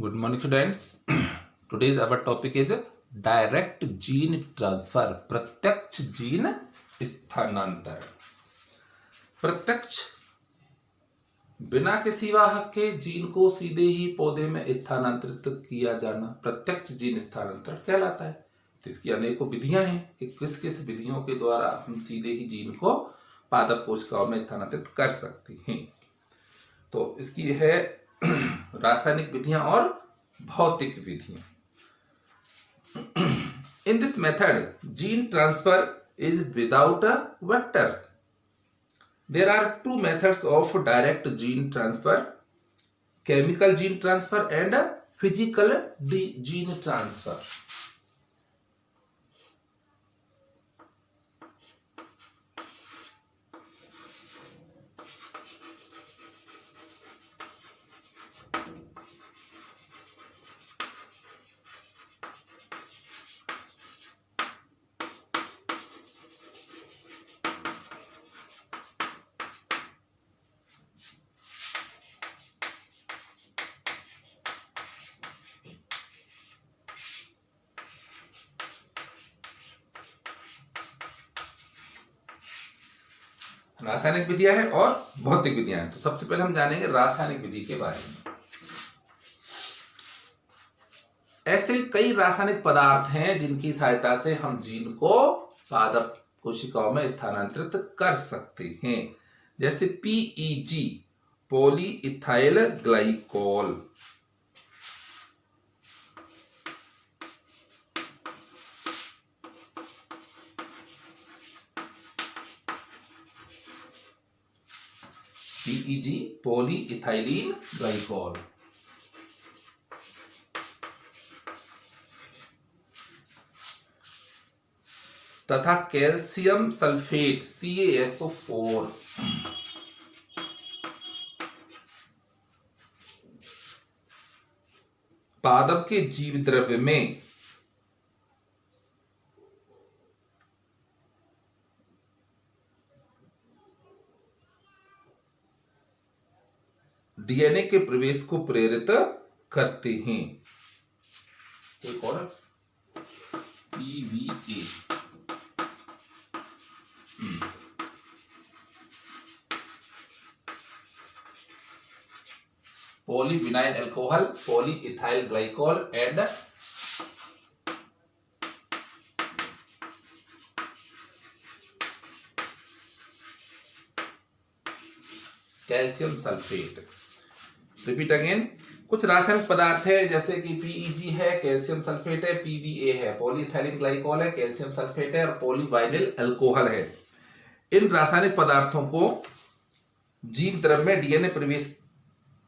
Good morning, students. Today's our topic is direct gene transfer. प्रत्यक्ष gene स्थानांतरण. प्रत्यक्ष बिना किसी वाहक के जीन को सीधे ही पौधे में स्थानांतरित किया जाना प्रत्यक्ष जीन स्थानांतरण कहलाता है. तो इसकी अनेकों विधियां हैं कि किस किस विधियों के द्वारा हम सीधे ही जीन को पादप कोशिकाओं में स्थानांतरित कर सकते हैं. तो इसकी है रासायनिक विधियां और भौतिक विधियां. In this method gene transfer is without a vector. There are two methods of direct gene transfer, chemical gene transfer and physical gene transfer. रासायनिक विधियां हैं और भौतिक विधियां हैं. तो सबसे पहले हम जानेंगे रासायनिक विधि के बारे में. ऐसे कई रासायनिक पदार्थ हैं जिनकी सहायता से हम जीन को पादप कोशिकाओं में स्थानांतरित कर सकते हैं. जैसे PEG, poly ethyl glycol. PEG, poly ethylene glycol. तथा कैल्शियम सल्फेट CaSO4. पादप के जीव द्रव्य में डीएनए के प्रवेश को प्रेरित करते हैं. एक और PVA. Polyvinyl alcohol, poly ethyl glycol and calcium sulphate. Repeat again. कुछ रासायनिक पदार्थ है जैसे कि पीईजी है, कैल्शियम सल्फेट है, पीवीए है, पॉलीइथाइलिन ग्लाइकोल है, कैल्शियम सल्फेट है और पॉलीवाइनिल अल्कोहल है. इन रासायनिक पदार्थों को जीव द्रव्य में डीएनए प्रवेश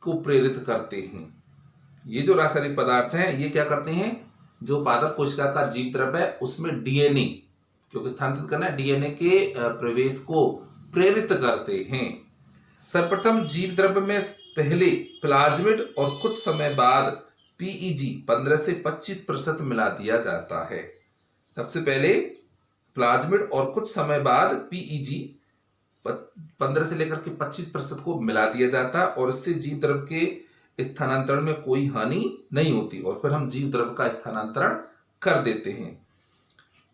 को प्रेरित करते हैं. ये जो रासायनिक पदार्थ हैं ये क्या करते हैं, जो पादप कोशिका का जीव द्रव्य है उसमें डीएनए क्योंकि स्थानांतरित करना है, डीएनए के प्रवेश को प्रेरित करते हैं. सर्वप्रथम जीव द्रव्य में पहले प्लाज्मिड और कुछ समय बाद पीईजी 15 से 25% मिला दिया जाता है. सबसे पहले प्लाज्मिड और कुछ समय बाद पीईजी 15 से लेकर के 25% को मिला दिया जाता है और इससे जीव द्रव्य के स्थानांतरण में कोई हानि नहीं होती और फिर हम जीव द्रव्य का स्थानांतरण कर देते हैं.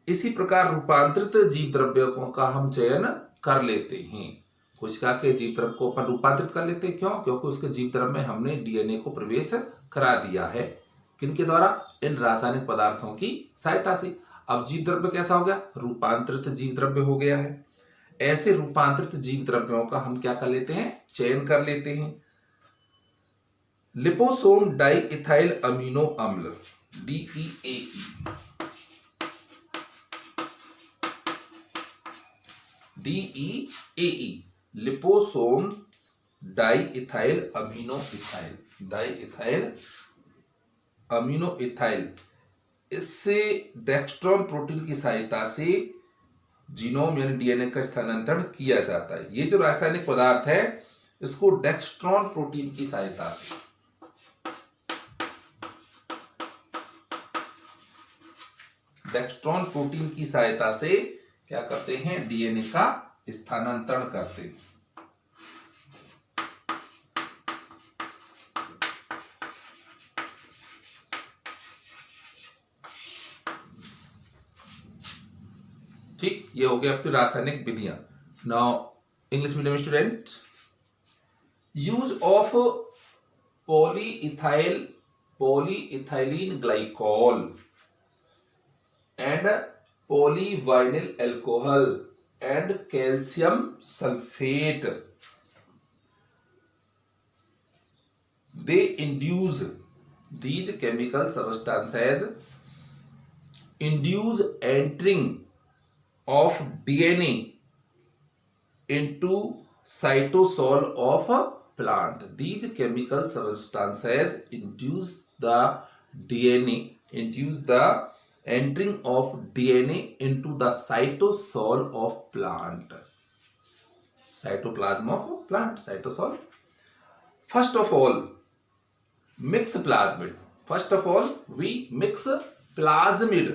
इसी प्रकार रूपांतरित जीव द्रव्यों का हम चयन कर लेते हैं. कोशिका के जीव द्रव्य को अपन रूपांतरित कर लेते हैं. क्यों? क्योंकि उसके जीव द्रव्य में हमने डीएनए को प्रवेश करा दिया है. किनके द्वारा? इन रासायनिक पदार्थों की सहायता से. अब जीव द्रव्य कैसा हो गया? रूपांतरित जीव द्रव्य हो गया है. ऐसे रूपांतरित जीव द्रव्यों का हम क्या कर लेते हैं? चयन कर लेते हैं. लिपोसोम डाई इथाइल अमीनो अम्ल DEAE. DEAE liposome di ethyl amino ethyl. इससे डेक्स्ट्रॉन प्रोटीन की सहायता से जीनोम यानी डीएनए का स्थानांतरण किया जाता है. ये जो रासायनिक पदार्थ है इसको डेक्स्ट्रॉन प्रोटीन की सहायता से क्या करते हैं? डीएनए का स्थानांतरण करते हैं. ठीक, ये हो गया आपकी रासायनिक विधियां। Now English medium student, use of polyethylene glycol and polyvinyl alcohol and calcium sulphate, they induce these chemical substances induce entering of DNA into cytosol of a plant. These chemical substances induce the entering of DNA into the cytosol of plant, cytoplasm of plant, cytosol. First of all, mix plasmid. First of all, we mix plasmid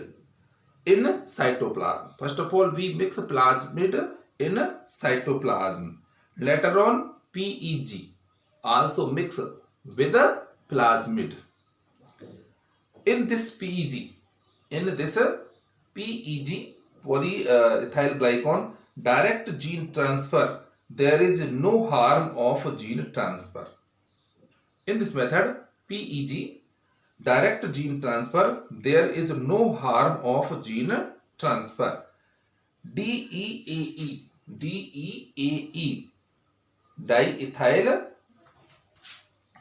in cytoplasm. First of all, we mix plasmid in cytoplasm. Later on, PEG also mix with plasmid. In this PEG, polyethyl glycol, direct gene transfer. There is no harm of gene transfer. In this method, PEG, direct gene transfer, there is no harm of gene transfer. DEAE, diethyl,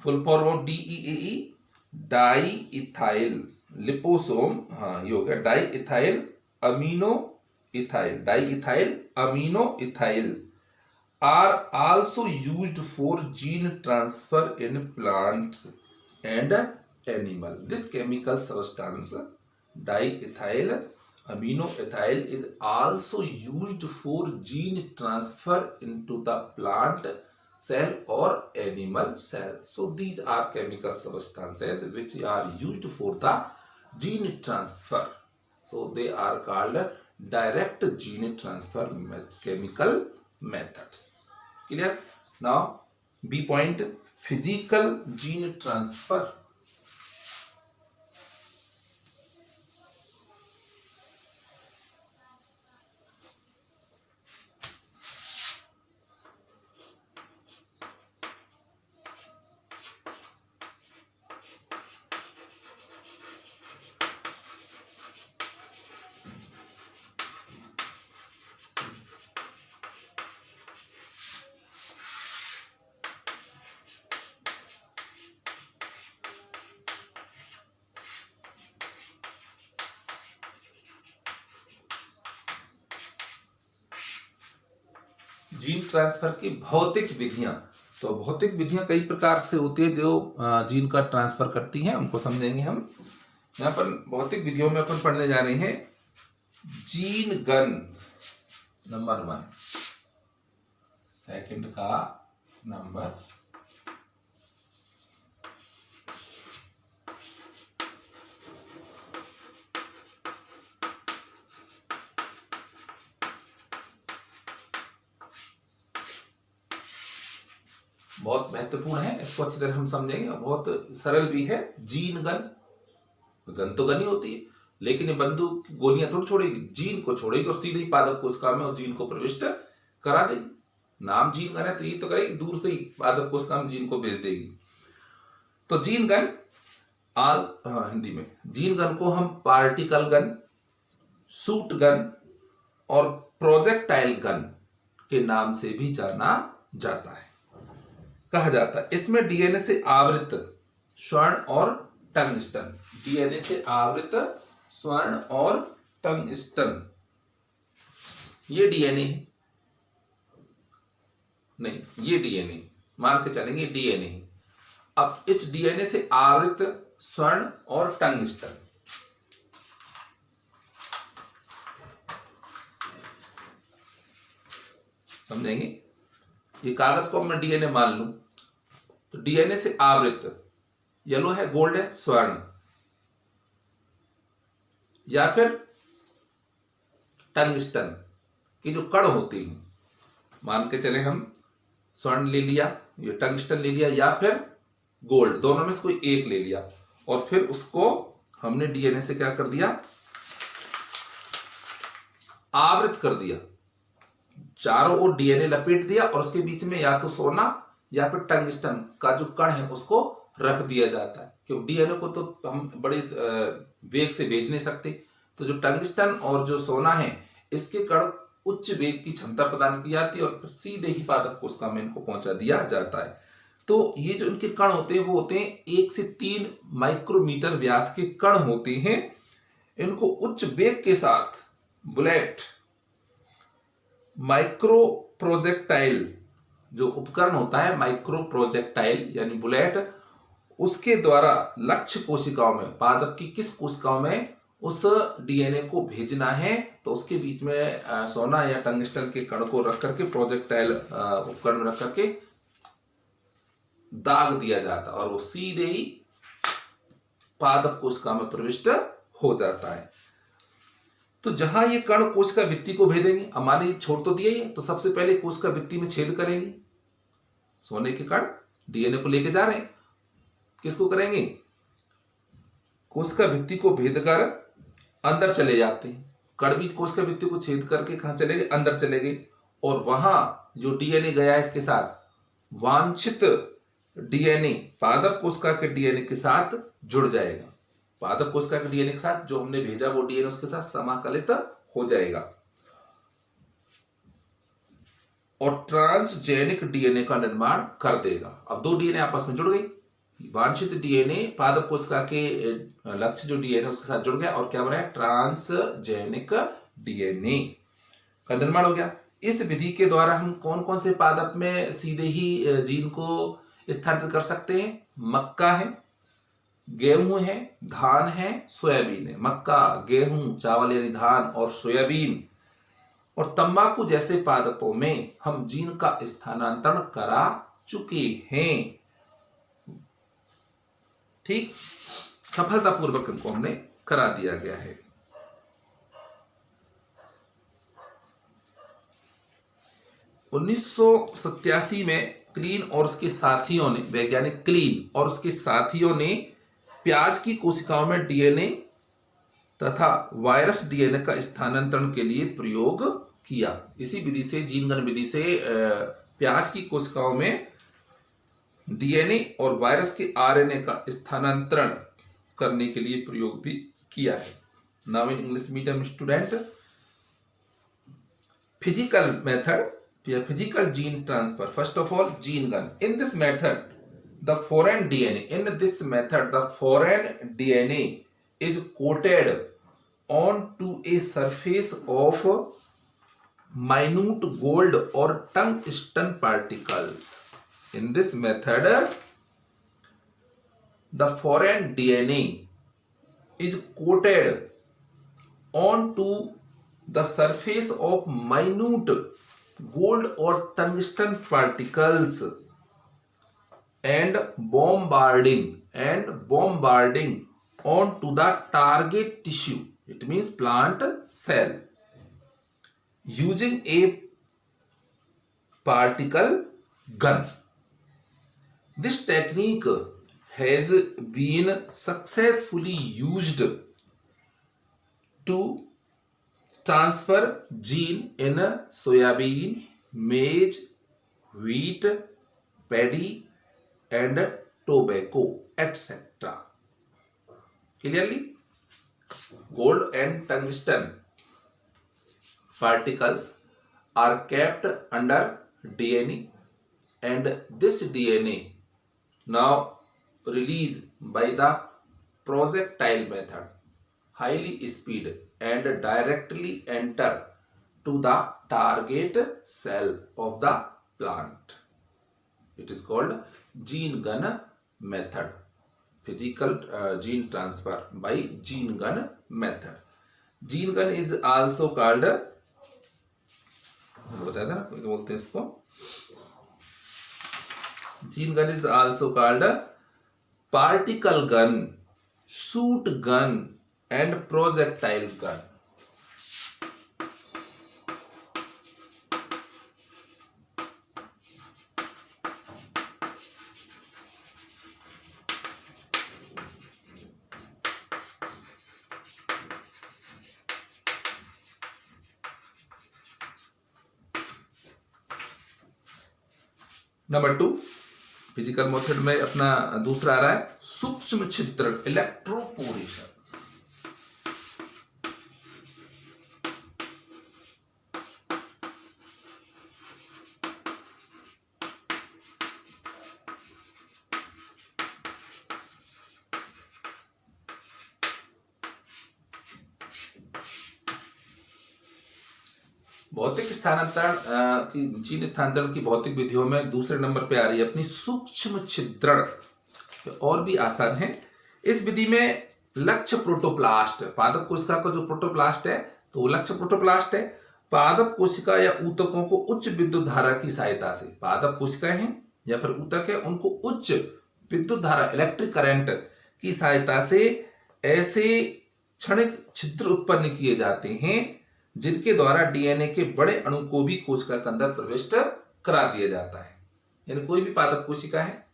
full form of DEAE, diethyl liposome, हाँ ये हो गया diethyl aminoethyl are also used for gene transfer in plants and animal. This chemical substance diethyl aminoethyl is also used for gene transfer into the plant cell or animal cell. So these are chemical substances which are used for the gene transfer. So they are called direct gene transfer chemical methods. Clear? Now B point, physical gene transfer. Gene transfer की भौतिक विधियां। तो भौतिक विधियां कई प्रकार से होती है जो जीन का ट्रांसफर करती हैं, उनको समझेंगे हम। यहाँ पर भौतिक विधियों में अपन पढ़ने जा रहे हैं जीन गन नंबर 1, सेकंड का नंबर बहुत महत्वपूर्ण है, इसको अच्छी तरह हम समझेंगे। बहुत सरल भी है। जीन गन, गन तो गन ही होती है, लेकिन ये बंदूक गोलियां थोड़ी छोड़ेगी, जीन को छोड़ेगी और सीधे ही पादप कोशिका में और जीन को प्रविष्ट करा देगी। नाम जीन गन है तो ये तो करेगी, दूर से ही पादप कोशिका में जीन को भेज देगी। तो जीन गन हिंदी में जीन गन को हम पार्टिकल गन, शूट गन और प्रोजेक्टाइल गन के नाम से भी जाना जाता है, कहा जाता है। इसमें डीएनए से आवृत स्वर्ण और टंगस्टन, डीएनए से आवृत स्वर्ण और टंगस्टन, ये डीएनए है, नहीं ये डीएनए मान के चलेंगे, डीएनए। अब इस डीएनए से आवृत स्वर्ण और टंगस्टन, समझेंगे। ये कागज को मैं डीएनए मान लूं तो डीएनए से आवृत येलो है, गोल्ड है, स्वर्ण, या फिर टंगस्टन की जो कण होती है, मान के चले हम स्वर्ण ले लिया, ये टंगस्टन ले लिया, या फिर गोल्ड, दोनों में से कोई एक ले लिया और फिर उसको हमने डीएनए से क्या कर दिया, आवृत कर दिया, चारों ओर डीएनए लपेट दिया और उसके बीच में या तो सोना या फिर टंगस्टन का जो कण है उसको रख दिया जाता है, क्योंकि डीएनए को तो हम बड़े वेग से भेज नहीं सकते। तो जो टंगस्टन और जो सोना है इसके कण उच्च वेग की क्षमता प्रदान की जाती है और सीधे ही पादप कोशिका में इनको पहुंचा दिया जाता है। तो ये जो इनके कण होते हैं वो होते हैं 1 से 3 माइक्रोमीटर व्यास के कण होते हैं। इनको उच्च वेग के साथ बुलेट माइक्रो प्रोजेक्टाइल जो उपकरण होता है, माइक्रो प्रोजेक्टाइल यानी बुलेट, उसके द्वारा लक्ष्य कोशिकाओं में, पादप की किस कोशिकाओं में उस डीएनए को भेजना है, तो उसके बीच में सोना या टंगस्टन के कण को रख करके प्रोजेक्टाइल उपकरण में रख करके दाग दिया जाता और वो सीधे ही पादप कोशिका में प्रविष्ट हो जाता है। तो जहां ये कण कोशिका भित्ति को भेदेंगे, हमारे छोड़ तो दिया ही, तो सबसे पहले कोशिका भित्ति में छेद करेंगे, सोने के कण डीएनए को लेके जा रहे हैं, किसको करेंगे, कोशिका भित्ति को भेद कर अंदर चले जाते हैं। कण भी कोशिका भित्ति को छेद करके कहां चले गए, अंदर चले गए, और वहां जो डीएनए गया है इसके साथ वांछित डीएनए पादप कोशिका के डीएनए के साथ जुड़ जाएगा। पादप कोशिका के डीएनए के साथ जो हमने भेजा वो डीएनए उसके साथ समाकलित हो जाएगा और ट्रांसजेनिक डीएनए का निर्माण कर देगा। अब दो डीएनए आपस में जुड़ गई, वांछित डीएनए पादप कोशिका के लक्ष्य जो डीएनए उसके साथ जुड़ गया और क्या बना है, ट्रांसजेनिक डीएनए का निर्माण हो गया। इस विधि के द्वारा हम कौन कौन से पादप में सीधे ही जीन को स्थानांतरित कर सकते हैं, मक्का है, गेहूं है, धान है, सोयाबीन है। मक्का, गेहूं, चावल यानी धान और सोयाबीन और तंबाकू जैसे पादपों में हम जीन का स्थानांतरण करा चुके हैं। ठीक, सफलतापूर्वक इनको हमने करा दिया गया है। उन्नीस में क्लीन और उसके साथियों ने, वैज्ञानिक क्लीन और उसके साथियों ने प्याज की कोशिकाओं में डीएनए तथा वायरस डीएनए का स्थानांतरण के लिए प्रयोग किया। इसी विधि से, जीनगण विधि से प्याज की कोशिकाओं में डीएनए और वायरस के आरएनए का स्थानांतरण करने के लिए प्रयोग भी किया है। Now in English medium student, physical method, physical gene transfer. First of all, gene gun. In this method, the foreign DNA is coated onto a surface of minute gold or tungsten particles. In this method, the foreign DNA is coated onto the surface of minute gold or tungsten particles and bombarding onto the target tissue, it means plant cell, using a particle gun. This technique has been successfully used to transfer gene in soybean, maize, wheat, paddy and tobacco, etc. Clearly, gold and tungsten particles are kept under DNA and this DNA now released by the projectile method, highly speed and directly enter to the target cell of the plant. It is called gene gun method, physical gene transfer by gene gun method. Gene gun is also called, बताया था ना, बोलते हैं इसको, gene gun is also called particle gun, shoot gun and projectile gun. Number 2 physical method में अपना दूसरा आ रहा है सूक्ष्म छिद्रण, इलेक्ट्रोपोरेशन। भौतिक स्थानांतरण की जीन स्थानांतरण की भौतिक विधियों में दूसरे नंबर पे आ रही है अपनी सूक्ष्म छिद्रण, और भी आसान है। इस विधि में लक्ष्य प्रोटोप्लास्ट, पादप कोशिका का जो प्रोटोप्लास्ट है तो वो लक्ष्य प्रोटोप्लास्ट है। पादप कोशिका या ऊतकों को उच्च विद्युत धारा की सहायता से, पादप कोशिकाएं हैं या फिर ऊतक है, उनको उच्च विद्युत धारा इलेक्ट्रिक करंट की सहायता से ऐसे क्षणिक छिद्र उत्पन्न किए जाते हैं जिनके द्वारा डीएनए के बड़े अणु को भी कोशिका के अंदर प्रविष्ट करा दिया जाता है। यानी कोई भी पादप कोशिका है,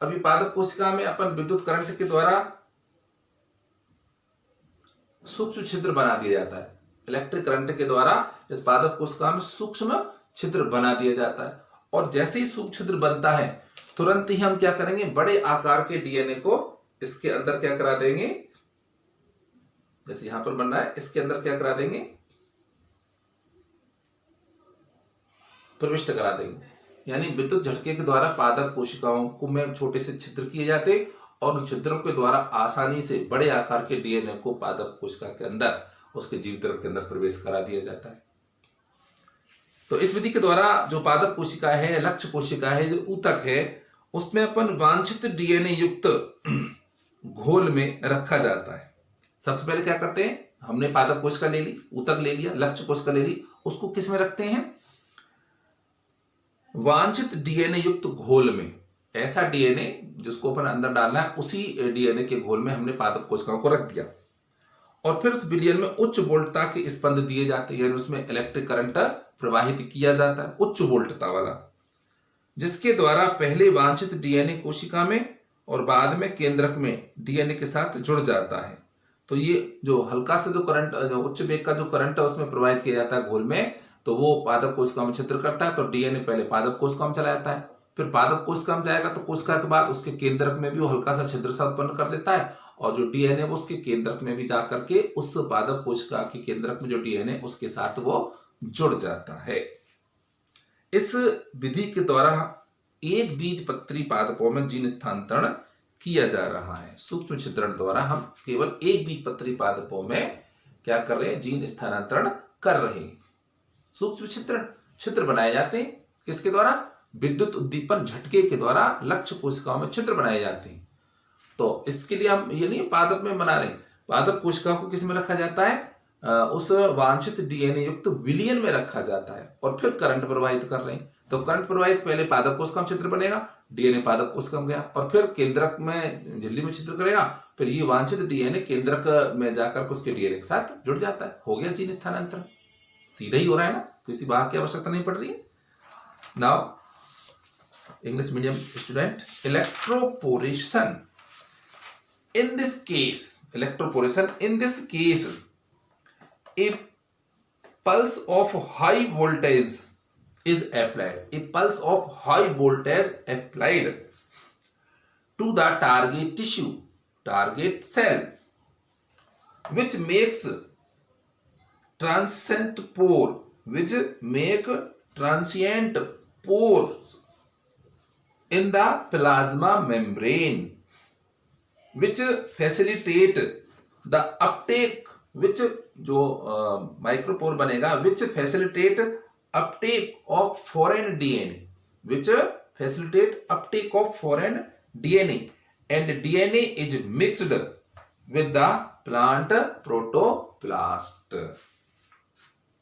अभी पादप कोशिका में अपन विद्युत करंट के द्वारा सूक्ष्म छिद्र बना दिया जाता है, इलेक्ट्रिक करंट के द्वारा इस पादप कोशिका में सूक्ष्म छिद्र बना दिया जाता है। और जैसे ही सूक्ष्म छिद्र बनता है तुरंत ही हम क्या करेंगे, बड़े आकार के डीएनए को इसके अंदर क्या करा देंगे, जैसे यहां पर बन रहा है, इसके अंदर क्या करा देंगे, प्रविष्ट करा देंगे। यानी विद्युत झटके के द्वारा पादप कोशिकाओं को में छोटे से छिद्र किए जाते और उन छिद्रों के द्वारा आसानी से बड़े आकार के डीएनए को पादप कोशिका के अंदर, उसके जीवित द्रव्य के अंदर प्रवेश करा दिया जाता है। तो इस विधि के द्वारा जो पादप कोशिका है, लक्ष्य कोशिका है, जो ऊतक है, उसमें अपन वांछित डीएनए युक्त घोल में रखा जाता है। सबसे पहले क्या करते हैं, हमने पादप कोशिका ले ली, ऊतक ले लिया, लक्ष्य कोशिका ले ली, उसको किस में रखते हैं, वांछित डीएनए युक्त घोल में। ऐसा डीएनए जिसको अपन अंदर डालना है, उसी डीएनए के घोल में हमने पादप कोशिकाओं को रख दिया। और फिर उस विलयन में उच्च वोल्टता के स्पंद दिए जाते हैं, यानी उसमें इलेक्ट्रिक करंट प्रवाहित किया जाता है, उच्च वोल्टता वाला, जिसके द्वारा पहले वांछित डीएनए कोशिका में और बाद में केंद्रक में डीएनए के साथ जुड़ जाता है। तो ये जो हल्का से जो करंट, जो उच्च वेग का जो करंट है उसमें प्रवाहित किया जाता है घोल में, तो वो पादप कोशिका में छिद्र करता है। तो डीएनए पहले पादप कोशिका में चला जाता है, फिर पादप कोशिका में जाएगा तो कोशिका के बाद उसके केंद्रक में भी वो हल्का सा छिद्र सा उत्पन्न कर देता है, और जो डीएनए उसके केंद्रक में भी जाकर के उस पादप कोशिका के केंद्रक में जो डीएनए उसके साथ वो जुड़ जाता है। इस विधि के द्वारा एक बीजपत्री पादपों में जीन स्थानांतरण किया जा रहा है। सूक्ष्म छिद्रण द्वारा हम केवल एक बीजपत्री पादपों में क्या कर रहे हैं, जीन स्थानांतरण कर रहे हैं। सूक्ष्म छिद्र बनाए जाते हैं किसके द्वारा, विद्युत उद्दीपन झटके के द्वारा लक्ष्य कोशिकाओं में छिद्र बनाए जाते हैं। तो इसके लिए हम ये नहीं पादप में बना रहे, पादप कोशिका को किस में रखा जाता है, उस वांछित डीएनए युक्त विलयन में रखा जाता है, और फिर करंट प्रवाहित कर रहे हैं। तो करंट प्रवाहित पहले पादप कोशिका में छिद्र बनेगा, डीएनए पादप कोशिका में गया, और फिर केंद्रक में झिल्ली में छिद्र करेगा, फिर ये वांछित डीएनए केंद्रक में जाकर उसके डीएनए के साथ जुड़ जाता है। हो गया जीन स्थानांतरण, सीधा ही हो रहा है ना, किसी बाहर की आवश्यकता नहीं पड़ रही है। Now English medium student, electroporation in this case, electroporation in this case, a pulse of high voltage is applied, a pulse of high voltage applied to the target tissue, target cell, which makes transient pore, which make transient pores in the plasma membrane, which facilitate the uptake, which जो micropore बनेगा, which facilitate uptake of foreign DNA, which facilitate uptake of foreign DNA, and DNA is mixed with the plant protoplast.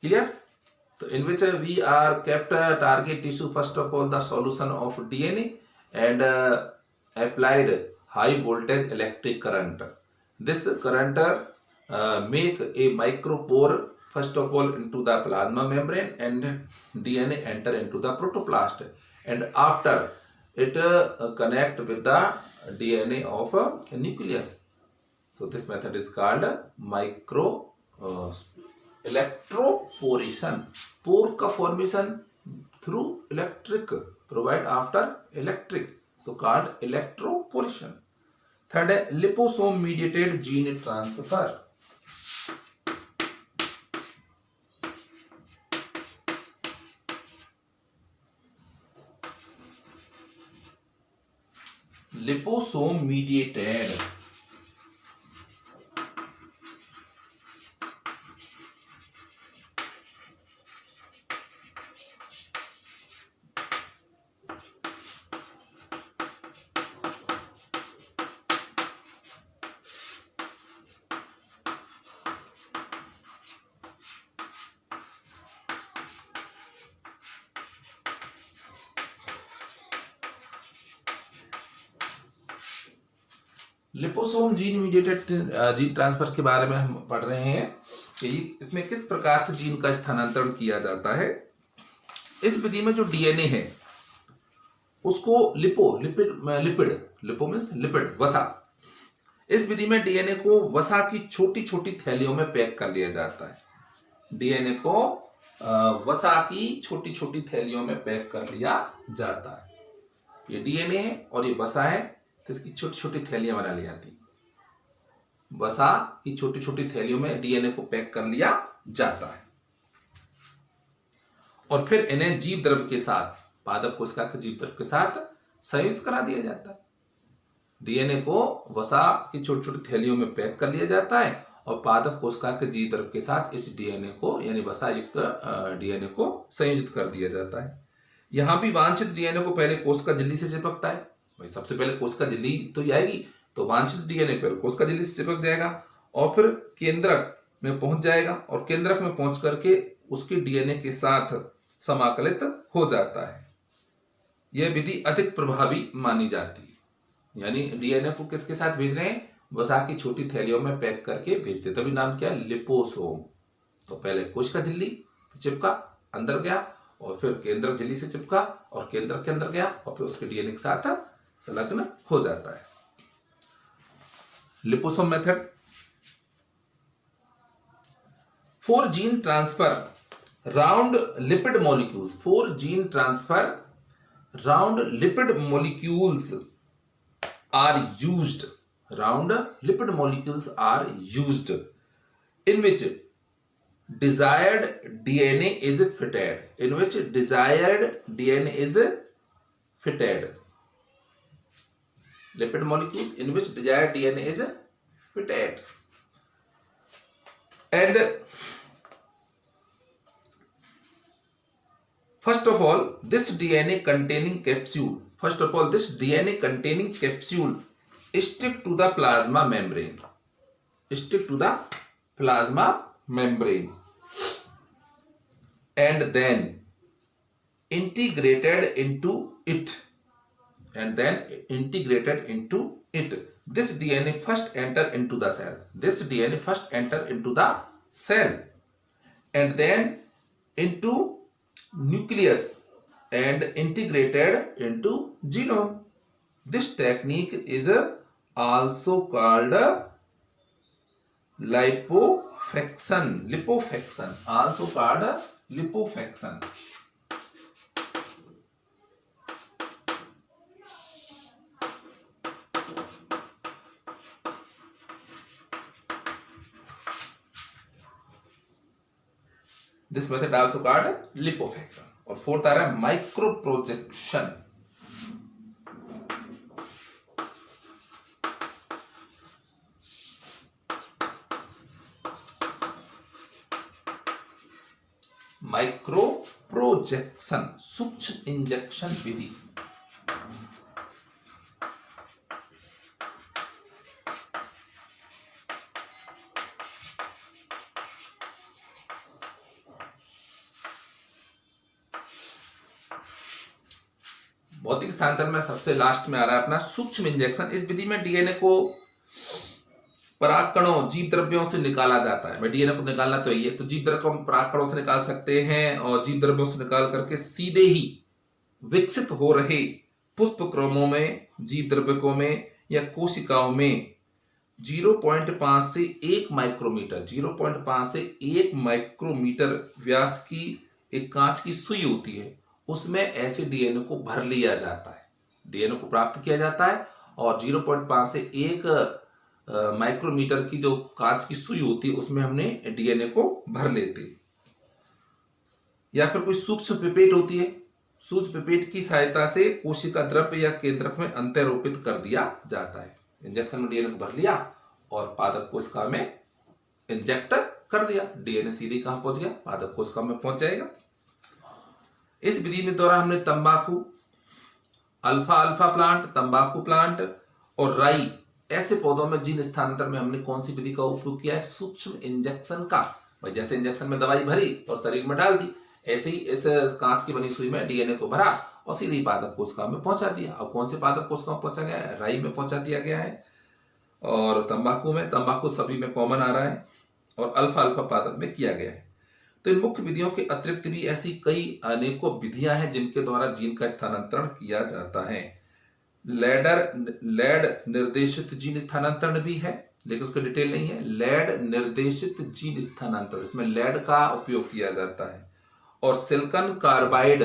Clear? So in which we are kept target tissue, first of all the solution of DNA, and applied high voltage electric current. This current make a micropore first of all into the plasma membrane, and DNA enter into the protoplast, and after it connect with the DNA of a nucleus. So this method is called electroporation. पोर का formation through electric, provide after electric, so called electroporation. Third है liposome mediated gene transfer. Liposome mediated liposome gene mediated gene transfer के बारे में हम पढ़ रहे हैं कि इसमें किस प्रकार से जीन का स्थानांतरण किया जाता है। इस विधि में जो डीएनए है उसको लिपो मीन्स लिपिड, वसा। इस विधि में डीएनए को वसा की छोटी छोटी थैलियों में पैक कर लिया जाता है। डीएनए को वसा की छोटी छोटी थैलियों में पैक कर लिया जाता है। ये डीएनए है और ये वसा है, तो इसकी छोटी छोटी थैलियां बना ली जाती। वसा की छोटी छोटी थैलियों में डीएनए को पैक कर लिया जाता है और फिर इन्हें जीव द्रव्य के साथ, पादप कोशिका के जीव द्रव्य के साथ संयुक्त करा दिया जाता है। डीएनए को वसा की छोटी छोटी थैलियों में पैक कर लिया जाता है और पादप कोशिका के जीव द्रव्य के साथ इस डीएनए को यानी वसा युक्त डीएनए को संयोजित कर दिया जाता है। यहां भी वांछित डीएनए को पहले कोशिका झिल्ली से चिपकता है। भाई सबसे पहले कोशिका झिल्ली तो आएगी, तो वांछित डीएनए पहले कोशिका झिल्ली से चिपक जाएगा और फिर केंद्रक में पहुंच जाएगा और केंद्रक में पहुंच करके उसके डीएनए के साथ समाकलित हो जाता है। यह विधि अधिक प्रभावी मानी जाती है। यानी डीएनए को किसके साथ भेज रहे हैं? वसा की छोटी थैलियों में पैक करके भेजते, तभी नाम क्या है? लिपोसोम। तो पहले कोशिका झिल्ली चिपका, अंदर गया और फिर केंद्रक झिल्ली से चिपका और केंद्रक के अंदर गया और फिर उसके डीएनए के साथ संलग्न हो जाता है। Liposome method. For gene transfer round lipid molecules, for gene transfer round lipid molecules are used, round lipid molecules are used in which desired DNA is fitted, in which desired DNA is fitted, lipid molecules in which desired DNA is fitted. And first of all this DNA containing capsule, first of all this DNA containing capsule stick to the plasma membrane, stick to the plasma membrane and then integrated into it, and then integrated into it. This DNA first enter into the cell, this DNA first enter into the cell and then into nucleus and integrated into genome. This technique is also called lipofaction, lipofaction, also called lipofaction. This method also called lipofaction. और fourth आ रहा है micro projection. Micro projection, सूक्ष्म injection विधि। भौतिक स्थानांतरण में सबसे last में आ रहा है अपना सूक्ष्म इंजेक्शन। इस विधि में डीएनए को परागकणों, जीव द्रव्यों से निकाला जाता है। डीएनए को निकालना तो ये, तो जीव द्रव्य को हम परागकणों से निकाल सकते हैं और जीव द्रव्यों से निकाल करके सीधे ही विकसित हो रहे पुष्पक्रमों में, जीव द्रव्यकों में या कोशिकाओं में 0.5 से 1 माइक्रोमीटर, 0.5 से 1 माइक्रोमीटर व्यास की एक कांच की सुई होती है उसमें ऐसे डीएनए को भर लिया जाता है, डीएनए को प्राप्त किया जाता है और 0.5 से 1 माइक्रोमीटर की जो कांच की सुई होती है उसमें हमने डीएनए को भर लेते हैं। या फिर कोई सूक्ष्म पिपेट होती है, सूक्ष्म पिपेट की सहायता से कोशिका द्रव्य या केंद्रक में अंतरोपित कर दिया जाता है। इंजेक्शन में डीएनए को भर लिया और पादप कोशिका में इंजेक्ट कर दिया, डीएनए सीधे कहां पहुंच गया, पादप कोशिका में पहुंच जाएगा। इस विधि में द्वारा हमने तंबाकू, अल्फा अल्फा प्लांट, तंबाकू प्लांट और राई ऐसे पौधों में जीन स्थानांतरण में हमने कौन सी विधि का उपयोग किया है, सूक्ष्म इंजेक्शन का। भाई जैसे इंजेक्शन में दवाई भरी और शरीर में डाल दी, ऐसे ही इस कांच की बनी सुई में डीएनए को भरा और सीधे पादप कोशिका में पहुंचा दिया। अब कौन से पादप कोशिका में पहुंचा गया है, राई में पहुंचा दिया गया है और तंबाकू में, तंबाकू सभी में कॉमन आ रहा है और अल्फा अल्फा पादप में किया गया है। तो इन मुख्य विधियों के अतिरिक्त भी ऐसी कई अनेकों विधियां हैं जिनके द्वारा जीन का स्थानांतरण किया जाता है। लैड निर्देशित जीन स्थानांतरण भी है, लेकिन उसका डिटेल नहीं है। लैड निर्देशित जीन स्थानांतरण, इसमें लैड का उपयोग किया जाता है। और सिलिकॉन कार्बाइड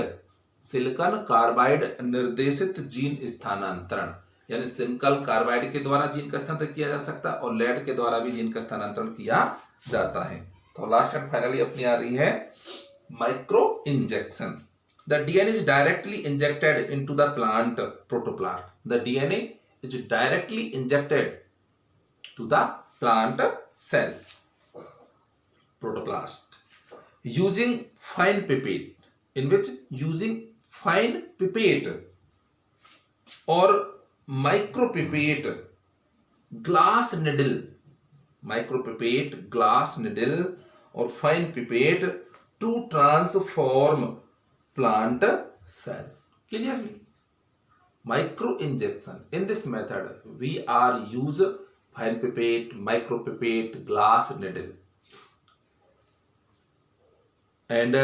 निर्देशित जीन स्थानांतरण, यानी सिलिकॉन कार्बाइड के द्वारा जीन का स्थानांतरण किया जा सकता है और लेड के द्वारा भी जीन का स्थानांतरण किया जाता है। तो लास्ट एंड फाइनली अपनी आ रही है micro injection. The DNA is directly injected into the plant protoplast. The DNA is directly injected to the plant cell protoplast using fine pipette, in which using fine pipette or micropipette glass needle, micropipette glass needle or fine pipette to transform plant cell. Clearly, micro injection, in this method we are use fine pipette, micropipette, glass needle and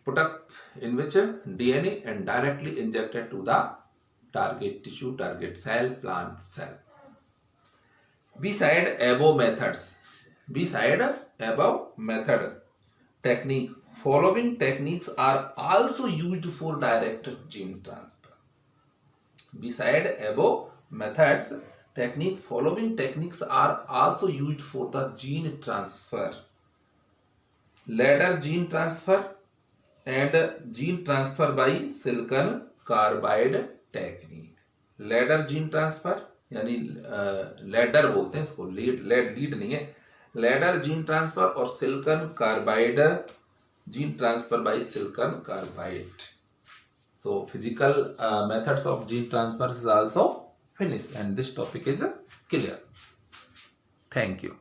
put up in which DNA and directly injected to the target tissue, target cell, plant cell. Beside above method technique, following techniques are also used for direct gene transfer. Beside above methods technique, following techniques are also used for the gene transfer. Ladder gene transfer and gene transfer by silicon carbide technique. Ladder gene transfer यानी ladder बोलते हैं इसको, lead नहीं है, ladder gene transfer और silicon carbide gene transfer by silicon carbide. So physical methods of gene transfer is also finished and this topic is clear. Thank you.